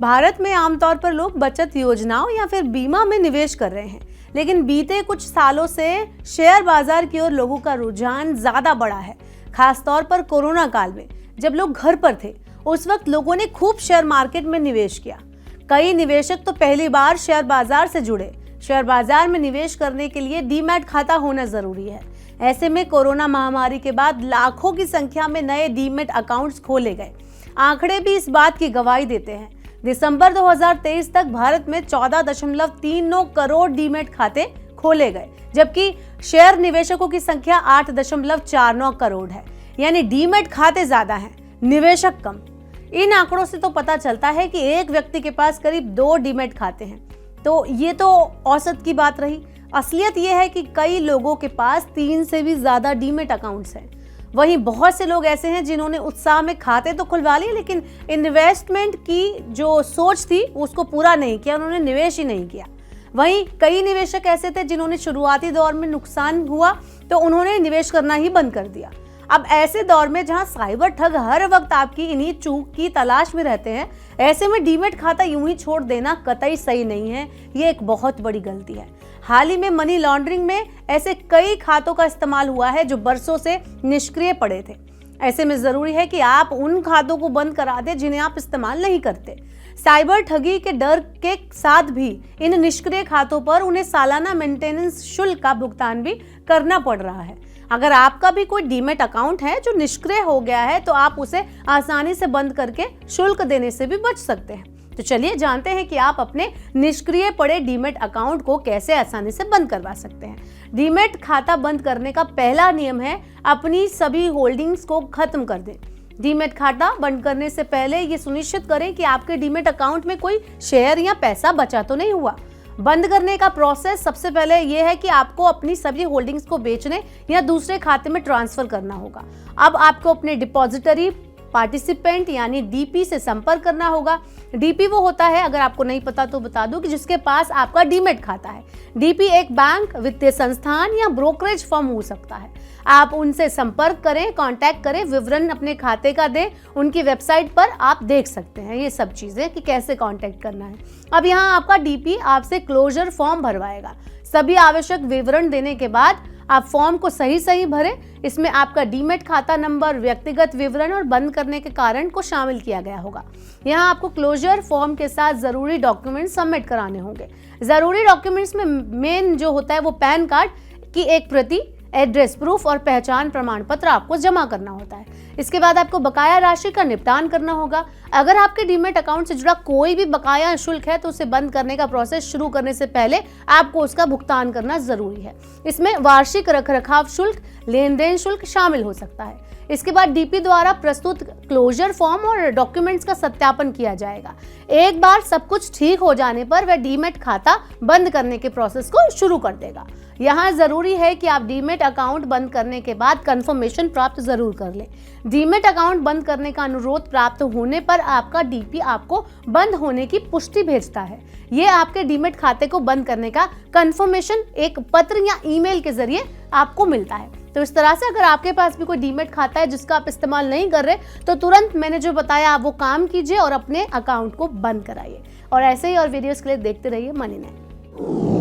भारत में आमतौर पर लोग बचत योजनाओं या फिर बीमा में निवेश कर रहे हैं, लेकिन बीते कुछ सालों से शेयर बाजार की ओर लोगों का रुझान ज्यादा बढ़ा है। खासतौर पर कोरोना काल में जब लोग घर पर थे, उस वक्त लोगों ने खूब शेयर मार्केट में निवेश किया। कई निवेशक तो पहली बार शेयर बाजार से जुड़े। शेयर बाजार में निवेश करने के लिए डीमैट खाता होना जरूरी है। ऐसे में कोरोना महामारी के बाद लाखों की संख्या में नए डीमैट अकाउंट्स खोले गए। आंकड़े भी इस बात की गवाही देते हैं। दिसंबर 2023 तक भारत में 14.39 करोड़ डीमैट खाते खोले गए, जबकि शेयर निवेशकों की संख्या 8.49 करोड़ है। यानी डीमैट खाते ज्यादा हैं, निवेशक कम। इन आंकड़ों से तो पता चलता है कि एक व्यक्ति के पास करीब 2 डीमैट खाते हैं। तो ये तो औसत की बात रही। असलियत ये है कि कई लोगों के पास 3 से भी ज्यादा डीमैट अकाउंट्स हैं। वहीं बहुत से लोग ऐसे हैं जिन्होंने उत्साह में खाते तो खुलवा लिए, लेकिन इन्वेस्टमेंट की जो सोच थी उसको पूरा नहीं किया, उन्होंने निवेश ही नहीं किया। वहीं कई निवेशक ऐसे थे जिन्होंने शुरुआती दौर में नुकसान हुआ तो उन्होंने निवेश करना ही बंद कर दिया। अब ऐसे दौर में जहां साइबर ठग हर वक्त आपकी इन्हीं चूक की तलाश में रहते हैं, ऐसे में डीमैट खाता यूं ही छोड़ देना कतई सही नहीं है। ये एक बहुत बड़ी गलती है। हाल ही में मनी लॉन्ड्रिंग में ऐसे कई खातों का इस्तेमाल हुआ है जो बरसों से निष्क्रिय पड़े थे। ऐसे में जरूरी है कि आप उन खातों को बंद करा दें जिन्हें आप इस्तेमाल नहीं करते। साइबर ठगी के डर के साथ भी इन निष्क्रिय खातों पर उन्हें सालाना मेंटेनेंस शुल्क का भुगतान भी करना पड़ रहा है। अगर आपका भी कोई डीमैट अकाउंट है जो निष्क्रिय हो गया है तो आप उसे आसानी से बंद करके शुल्क देने से भी बच सकते हैं। तो चलिए जानते हैं कि आप अपने निष्क्रिय पड़े डीमैट अकाउंट को कैसे आसानी से बंद करवा सकते हैं। डीमैट खाता बंद करने का पहला नियम है अपनी सभी होल्डिंग्स को खत्म कर दें। डीमैट खाता बंद करने से पहले ये सुनिश्चित करें कि आपके डीमैट अकाउंट में कोई शेयर या पैसा बचा तो नहीं हुआ। बंद करने का प्रोसेस सबसे पहले यह है कि आपको अपनी सभी होल्डिंग्स को बेचने या दूसरे खाते में ट्रांसफर करना होगा। अब आपको अपने डिपॉजिटरी पार्टिसिपेंट यानी डीपी से संपर्क करना होगा। डीपी वो होता है, अगर आपको नहीं पता तो बता दूं, कि जिसके पास आपका डीमैट खाता है। डीपी एक बैंक, वित्तीय संस्थान या ब्रोकरेज फर्म हो सकता है। आप उनसे संपर्क करें, कांटेक्ट करें, विवरण अपने खाते का दें। उनकी वेबसाइट पर आप देख सकते हैं ये सब चीजें कि कैसे कांटेक्ट करना है। अब यहाँ आपका डीपी आपसे क्लोजर फॉर्म भरवाएगा। सभी आवश्यक विवरण देने के बाद आप फॉर्म को सही भरें। इसमें आपका डीमैट खाता नंबर, व्यक्तिगत विवरण और बंद करने के कारण को शामिल किया गया होगा। यहाँ आपको क्लोजर फॉर्म के साथ जरूरी डॉक्यूमेंट सबमिट कराने होंगे। जरूरी डॉक्यूमेंट्स में मेन जो होता है वो पैन कार्ड की एक प्रति, एड्रेस प्रूफ और पहचान प्रमाण पत्र आपको जमा करना होता है। इसके बाद आपको बकाया राशि का निपटान करना होगा। अगर आपके डीमैट अकाउंट से जुड़ा कोई भी बकाया शुल्क है तो उसे बंद करने का प्रोसेस शुरू करने से पहले आपको उसका भुगतान करना जरूरी है। इसमें वार्षिक रखरखाव शुल्क, लेन देन शुल्क शामिल हो सकता है। इसके बाद डीपी द्वारा प्रस्तुत क्लोजर फॉर्म और डॉक्यूमेंट्स का सत्यापन किया जाएगा। एक बार सब कुछ ठीक हो जाने पर वह डीमैट खाता बंद करने के प्रोसेस को शुरू कर देगा। यहाँ जरूरी है कि आप डीमैट अकाउंट बंद करने के बाद कंफर्मेशन प्राप्त जरूर कर लें। डीमैट अकाउंट बंद करने का अनुरोध प्राप्त होने पर आपका डीपी आपको बंद होने की पुष्टि भेजता है। ये आपके डीमैट खाते को बंद करने का कंफर्मेशन एक पत्र या ईमेल के जरिए आपको मिलता है। तो इस तरह से अगर आपके पास भी कोई डीमैट खाता है जिसका आप इस्तेमाल नहीं कर रहे, तो तुरंत मैंने जो बताया आप वो काम कीजिए और अपने अकाउंट को बंद कराइए। और ऐसे ही और वीडियोस के लिए देखते रहिए मनी9।